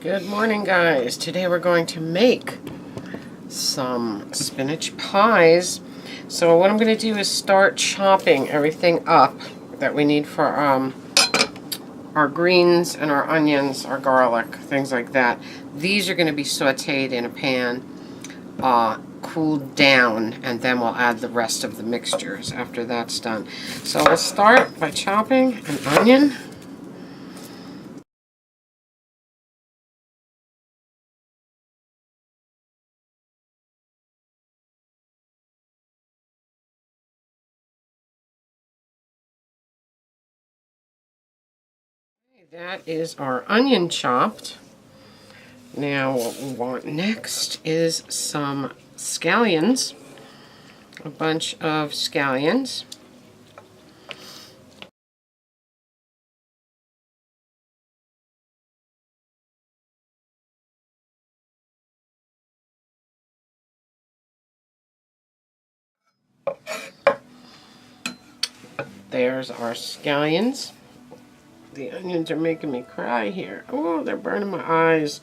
Good morning, guys. Today we're going to make some spinach pies. So what I'm going to do is start chopping everything up that we need for our greens and our onions, our garlic, things like that. These are going to be sauteed in a pan, cooled down, and then we'll add the rest of the mixtures after that's done. So we'll start by chopping an onion. That is our onion chopped. Now what we want next is some scallions, a bunch of scallions. There's our scallions. The onions are making me cry here. Oh, they're burning my eyes.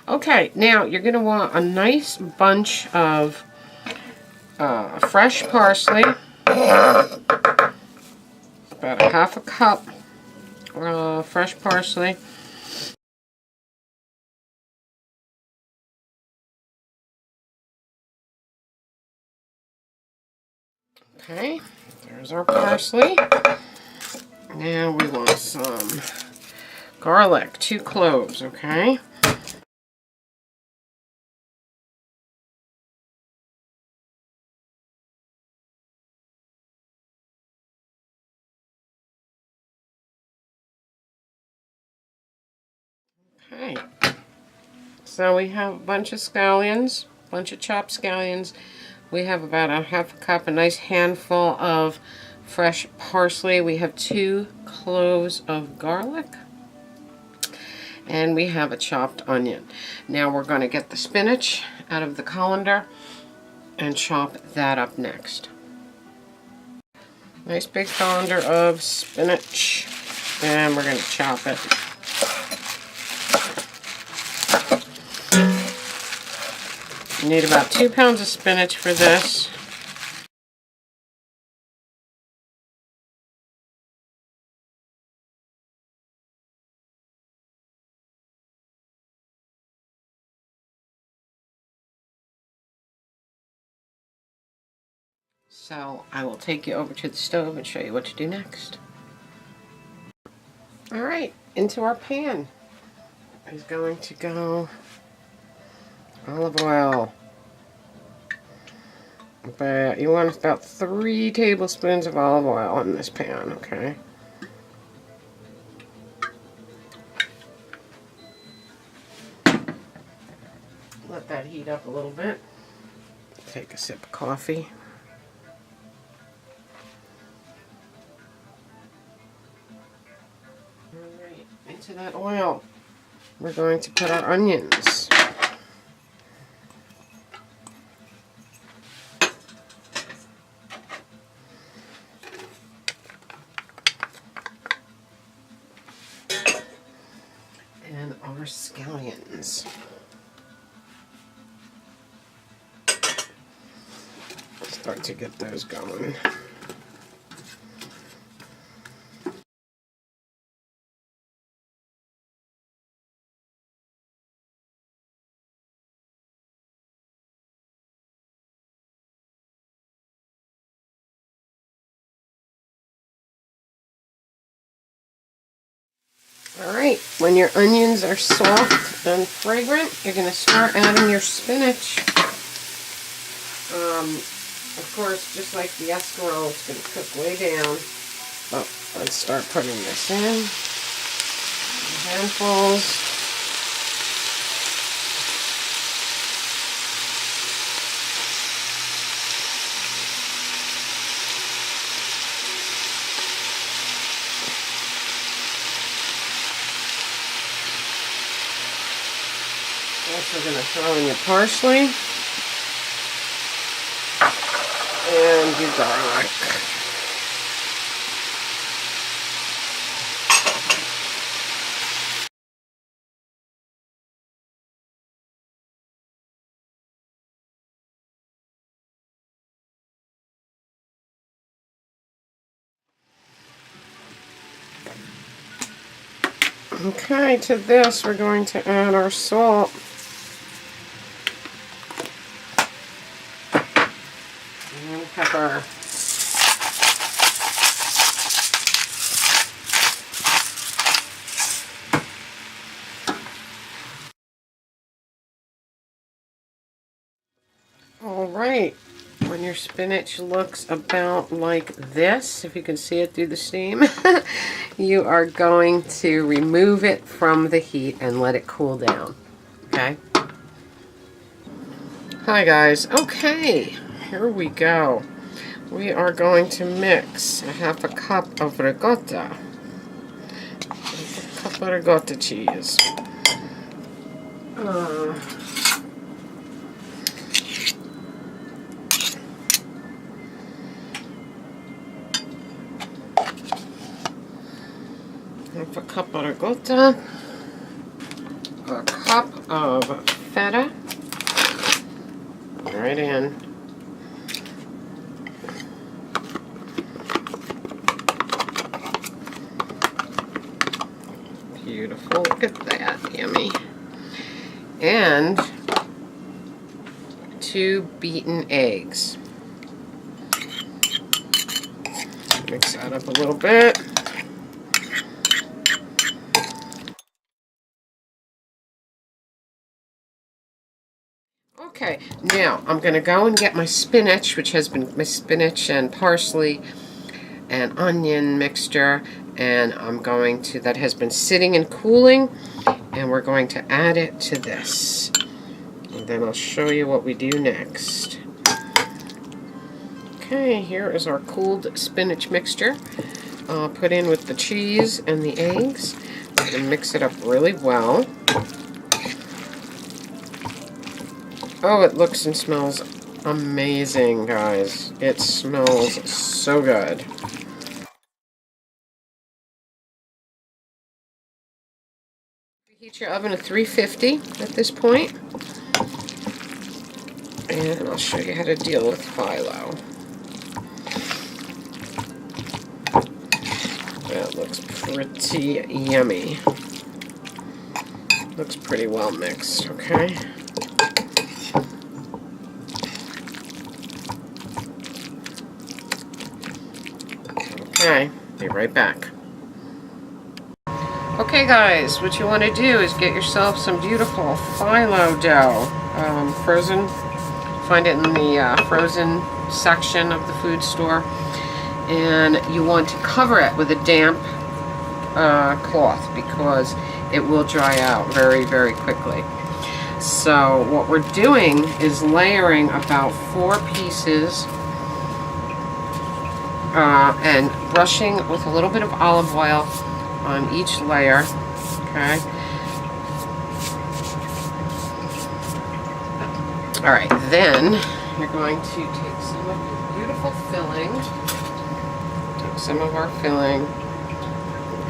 Okay, now you're going to want a nice bunch of fresh parsley. About a half a cup fresh parsley. Okay, there's our parsley. Now we want some garlic, 2 cloves, okay? Okay, so we have a bunch of scallions, bunch of chopped scallions. We have about a half a cup, a nice handful of fresh parsley. We have 2 cloves of garlic. And we have a chopped onion. Now we're going to get the spinach out of the colander and chop that up next. Nice big colander of spinach. And we're going to chop it. You need about 2 pounds of spinach for this. So I will take you over to the stove and show you what to do next. Alright, into our pan is going to go olive oil. But you want about 3 tablespoons of olive oil in this pan, okay? Let that heat up a little bit. Take a sip of coffee. Alright, into that oil, we're going to put our onions. And our scallions. Start to get those going. Alright, when your onions are soft and fragrant, you're going to start adding your spinach. Of course, just like the escarole, it's going to cook way down. But let's start putting this in. Handfuls. Also going to throw in your parsley and your garlic. Okay, to this we're going to add our salt. And pepper. All right, when your spinach looks about like this, if you can see it through the steam, you are going to remove it from the heat and let it cool down, okay? Hi guys, okay, here we go. We are going to mix a half a cup of ricotta. A cup of ricotta cheese. Half a cup of ricotta, a cup of feta, right in. Beautiful, look at that, yummy. And 2 beaten eggs. Mix that up a little bit. Okay, now I'm going to go and get my spinach, which has been my spinach and parsley and onion mixture, and I'm going to, that has been sitting and cooling, and we're going to add it to this. And then I'll show you what we do next. Okay, here is our cooled spinach mixture. Put in with the cheese and the eggs, and mix it up really well. Oh, it looks and smells amazing, guys. It smells so good. Heat your oven to 350 at this point. And I'll show you how to deal with phyllo. That looks pretty yummy. Looks pretty well mixed, okay? Okay, be right back. Okay guys, what you want to do is get yourself some beautiful phyllo dough, frozen. Find it in the frozen section of the food store, and you want to cover it with a damp cloth because it will dry out very, very quickly. So what we're doing is layering about 4 pieces and brushing with a little bit of olive oil on each layer, okay? All right, then you're going to take some of your beautiful filling, take some of our filling,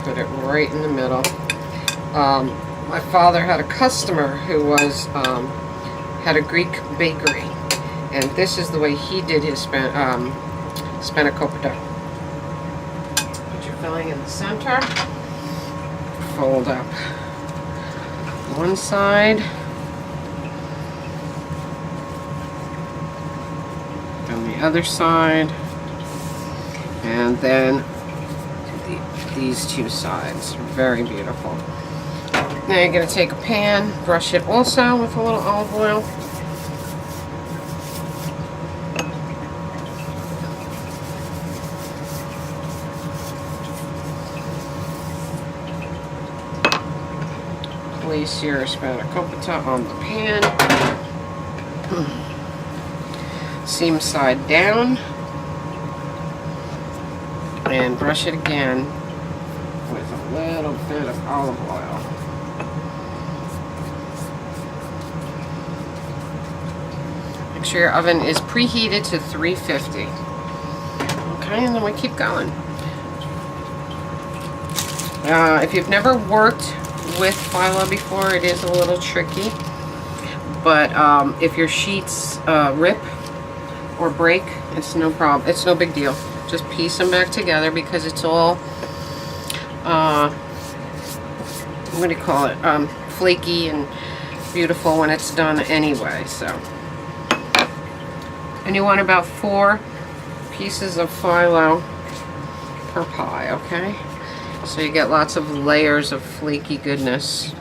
put it right in the middle. My father had a customer who was had a Greek bakery, and this is the way he did his Spanikopita. Put your filling in the center. Fold up one side, then the other side, and then these 2 sides. Very beautiful. Now you're going to take a pan, brush it also with a little olive oil. Place your Spanikopita on the pan. Seam side down. And brush it again with a little bit of olive oil. Make sure your oven is preheated to 350. Okay, and then we keep going. If you've never worked with phyllo before, it is a little tricky, but if your sheets rip or break, it's no problem. It's no big deal. Just piece them back together because it's all what do you call it, flaky and beautiful when it's done anyway. So, and you want about 4 pieces of phyllo per pie, okay? So you get lots of layers of flaky goodness.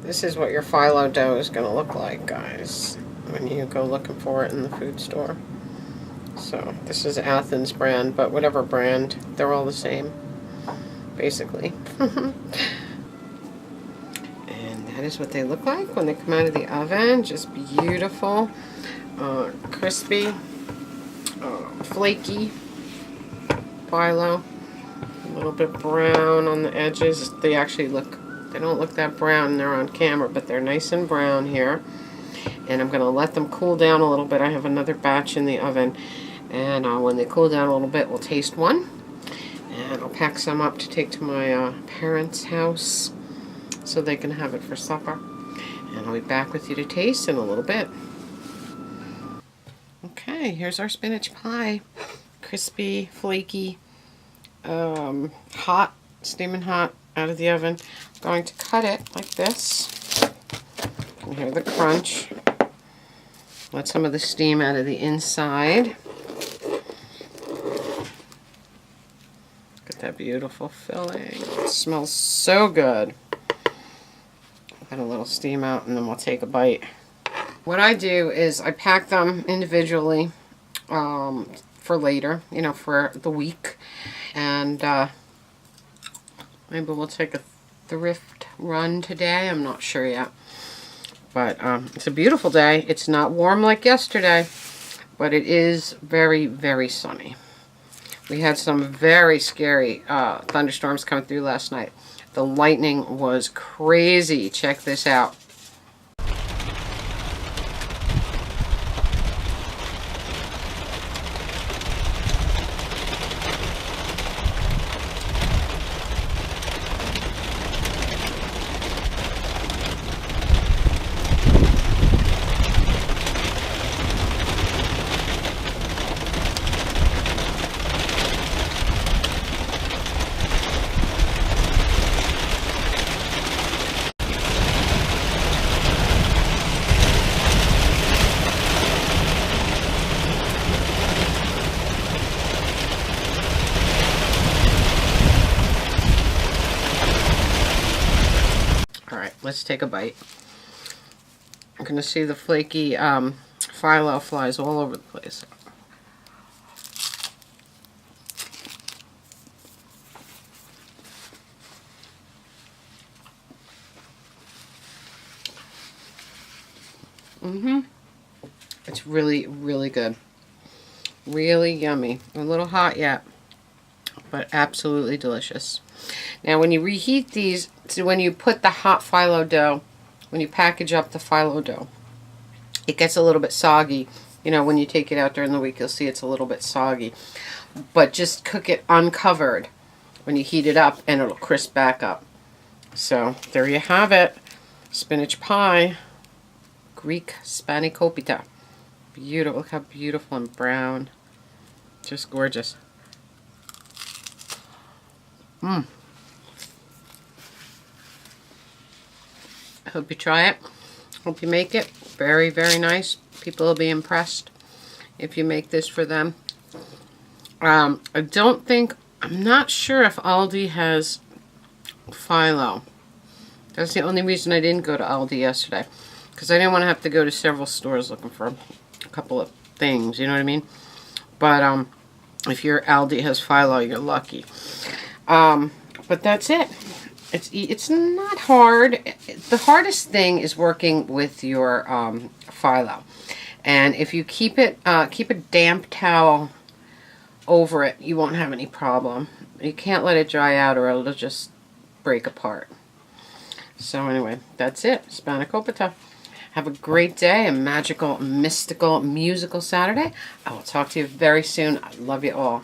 This is what your phyllo dough is going to look like, guys, when you go looking for it in the food store. So this is Athens brand, but whatever brand, they're all the same, basically. And that is what they look like when they come out of the oven. Just beautiful, crispy, flaky phyllo. A little bit brown on the edges. They actually look, they don't look that brown, they're on camera, but they're nice and brown here. And I'm going to let them cool down a little bit. I have another batch in the oven. And when they cool down a little bit, we'll taste one. And I'll pack some up to take to my parents' house so they can have it for supper. And I'll be back with you to taste in a little bit. Okay, here's our spinach pie. Crispy, flaky, hot, steaming hot out of the oven. I'm going to cut it like this. You can hear the crunch. Let some of the steam out of the inside. Look at that beautiful filling. It smells so good. Let a little steam out and then we'll take a bite. What I do is I pack them individually for later, you know, for the week. And maybe we'll take a thrift run today. I'm not sure yet. But it's a beautiful day. It's not warm like yesterday, but it is very, very sunny. We had some very scary thunderstorms coming through last night. The lightning was crazy. Check this out. Let's take a bite. I'm going to see the flaky phyllo flies all over the place. It's really, really good. Really yummy. A little hot yet, but absolutely delicious. Now when you reheat these, so when you put the hot phyllo dough, when you package up the phyllo dough, it gets a little bit soggy. You know, when you take it out during the week, you'll see it's a little bit soggy. But just cook it uncovered when you heat it up and it'll crisp back up. So there you have it. Spinach pie. Greek Spanikopita. Beautiful. Look how beautiful and brown. Just gorgeous. I hope you try it. Hope you make it. Very, very nice. People will be impressed if you make this for them. I don't think, I'm not sure if Aldi has phyllo. That's the only reason I didn't go to Aldi yesterday. Because I didn't want to have to go to several stores looking for a couple of things, you know what I mean? But if your Aldi has phyllo, you're lucky. But that's it. It's not hard. The hardest thing is working with your phyllo. And if you keep a damp towel over it, you won't have any problem. You can't let it dry out or it'll just break apart. So anyway, that's it. Spanikopita. Have a great day, a magical, mystical, musical Saturday. I will talk to you very soon. I love you all.